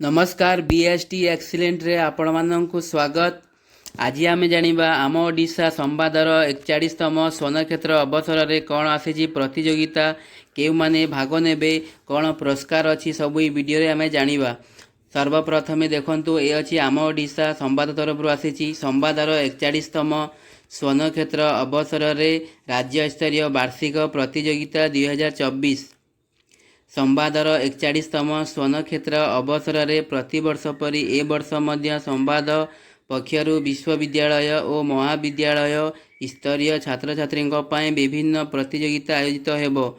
नमस्कार BST excellent रे आपण माननकु स्वागत। आज आम जानिबा आम ओडिशा संवादर 41तम स्वर्णक्षेत्र अवसर रे कौन आसी प्रतियोगिता केउ माने भाग नेबे कौन पुरस्कार अच्छी सब ई वीडियो रे आमे जानिबा। सर्वप्रथम देखंतु ए अछि आम ओडिशा संवाद तरफ आसी संवादर 41तम स्वर्णक्षेत्र अवसर रे राज्य स्तरीय वार्षिक प्रतियोगिता 2024 संवादर 41तम स्वर्णक्षेत्र अवसर रे प्रतिवर्ष परी ए वर्ष मध्य संवाद पक्षरु विश्वविद्यालय और महाविद्यालय स्तरीय छात्र छात्री विभिन्न प्रतियोगिता आयोजित हेबो।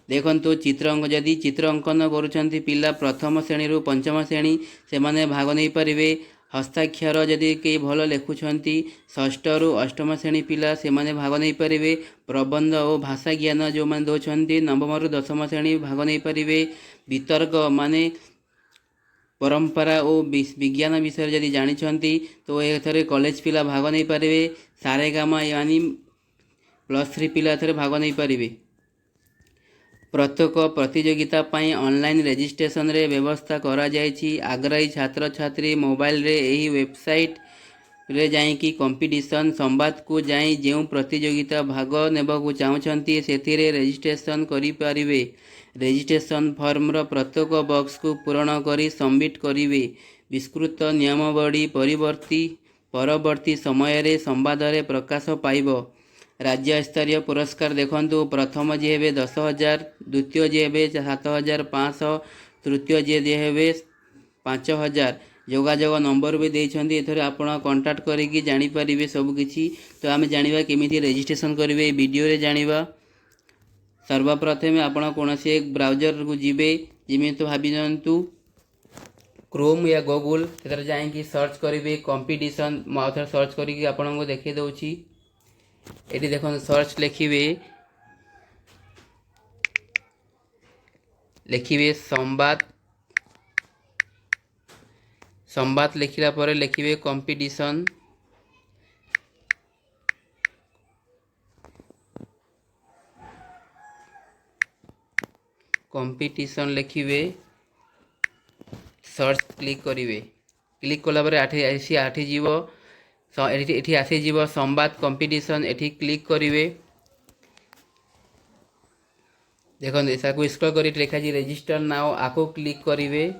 देखंतु जदि चित्र अंकन करुछंती पिला प्रथम श्रेणी रु पंचम श्रेणी से माने भाग नहीं पारिबे। हस्ताक्षर जदि कई भल लिखुंट षष्ठ रु अष्टम श्रेणी पिला से माने भाग नहीं पारिबे। प्रबंध और भाषा ज्ञान जो मैंने दौरान नवम रु दशम श्रेणी भाग नहीं पारिबे। वितर्क माने परंपरा और विज्ञान विषय जदि जानी तो एथरे कॉलेज पिला भाग नहीं पारिबे। सारेगामा यानी +3 पिला एथरे भाग नहीं पारिबे। प्रत्येक प्रतियोगिता पाई ऑनलाइन रजिस्ट्रेशन रे व्यवस्था करा जायछि। आग्रही छात्र छात्री मोबाइल रे एही वेबसाइट रे जाई कि कंपटीशन संवाद को जाई जेउ प्रतियोगिता भाग नेबाकू चाहुछंती सेथिरे रजिस्ट्रेशन करि पारिबे। रजिस्ट्रेशन फॉर्म रो प्रत्येक बॉक्स को पूर्ण करी सबमिट करिवे। विस्तृत नियमावली परवर्ती समय रे संवाद रे प्रकाश पाइबो। राज्य स्तरीय पुरस्कार देखंतु प्रथम जे हेबे 10,000, द्वितीय जे हेबे 7,500, तृतीय जे हेबे 5,000। जोगाजोग नंबर भी देइछंती एथरे आपण कांटेक्ट करिकि जानि परिबे सब किछि। तो आमे जानिबा केमिति रजिस्ट्रेशन करिवे वीडियो रे जानिबा। सर्वप्रथम आपण कोनोसी एक ब्राउजर को जिबे जिमे तो भाबि जंतु क्रोम या गूगल एथरे जाई कि सर्च करिवे कंपटीशन। म आउथर सर्च करिकि आपण को देखै दउछि। एटी देखो सर्च लिखिवे संवाद लिखिला पर लिखिवे कंपटीशन। लिखिवे सर्च क्लिक करिवे। क्लिक कला पर आठी जीवो एठी आसी जीव संवाद कंपटीशन। एठी क्लिक करिवे। देखो ऐसा को स्क्रॉल करी लिखा जी रजिस्टर नाउ आको क्लिक करिवे।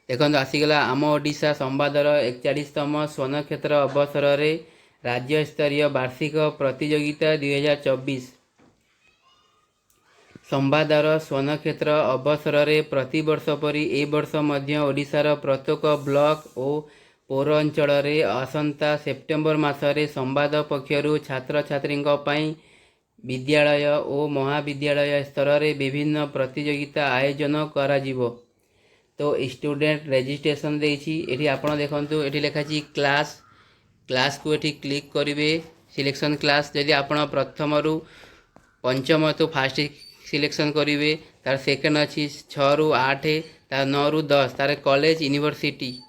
देखो आसीगला आम ओडिशा संवादर 41तम स्वर्णक्षेत्र अवसर रे राज्य स्तरीय वार्षिक प्रतियोगिता 2024 संवादर स्वर्णक्षेत्र अवसर रे प्रतिवर्ष परी ए वर्ष मध्य ओडिशार प्रत्येक ब्लॉक और पौर अंचल रे आसंता सेप्टेम्बर मासरे संवाद पक्षरु छात्र छात्री विद्यालय और महाविद्यालय स्तर रे विभिन्न प्रतियोगिता आयोजन करा जिवो। तो स्टूडेंट रजिस्ट्रेशन देछि। एठी आपण देखंतु एठी लिखा छि क्लास को एठी क्लिक करिवे। सिलेक्शन क्लास जदि आपण प्रथम रु पंचम तो फास्ट सिलेक्शन करिवे। तार सेकंड अछि 6 रु 8, तार 9 रु 10 तार कॉलेज यूनिवर्सिटी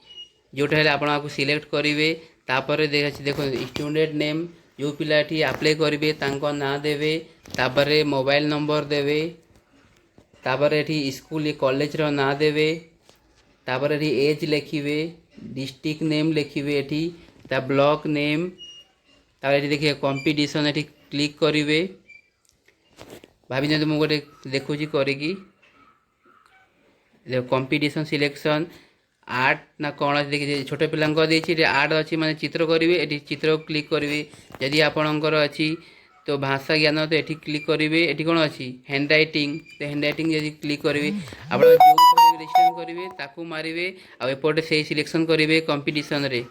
जोटा है आपको सिलेक्ट करेंगे। तापर देखो स्टूडेंट नेम जो पिला अप्लाई करेंगे तांको ना देवे। तापर मोबाइल नंबर देवे। तापर स्कूल कॉलेज रो ना देवे। तापर एज लिखिवे। डिस्ट्रिक्ट नेम लिखिवे। ता ब्लॉक नेम। तापर देखिए कंपटीशन क्लिक करेंगे। भाभी मुझे गोटे देखुची करी कंपटीशन सिलेक्शन आर्ट ना कौन देखिए छोट पिला आर्ट अच्छी माने चित्र करेंगे। ये चित्र क्लिक करेंगे। जदि आपणकर अच्छी तो भाषा ज्ञान तो ये क्लिक करेंगे। ये कौन अच्छी हैंड राइटिंग तो हैंड राइटिंग जब क्लिक करेंगे आप रजिस्ट्रेशन करेंगे ताकू मारे आपटे से सिलेक्शन करेंगे कंपटीशन रे।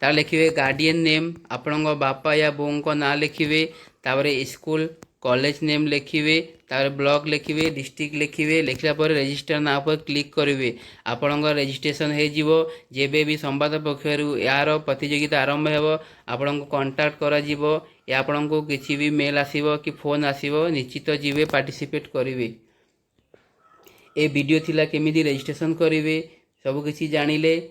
तार लिखिए गार्डियन नेम आपण बापा या बों को ना लिखिए। तापर स्कूल कॉलेज नेम लिखिए। तार ब्लॉक लिखिए। डिस्ट्रिक्ट लिखिए। लिखला पर रजिस्टर ना पर क्लिक करेंगे। आपणकर रजिस्ट्रेशन हो जिवो। जेबे भी संवाद पक्षरु यार प्रतियोगिता आरंभ हेबो आपन को कांटेक्ट करा जिवो या आपन को किछि भी मेल आसीबो कि फोन आसीबो निश्चित जीवे पार्टिसिपेट करेंगे। ए वीडियो थिला केमिति रजिस्ट्रेशन करेंगे सब किछि जानिले।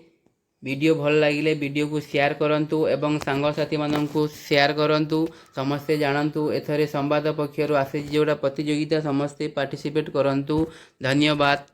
वीडियो भल लगिले वीडियो को शेयर करंतु एवं सांगसाथी माननकु शेयर करंतु। समस्ते जानंतु एथरे संवाद पक्षरु आसे जोड़ा प्रतियोगिता समस्ते पार्टिसिपेट करंतु। धन्यवाद।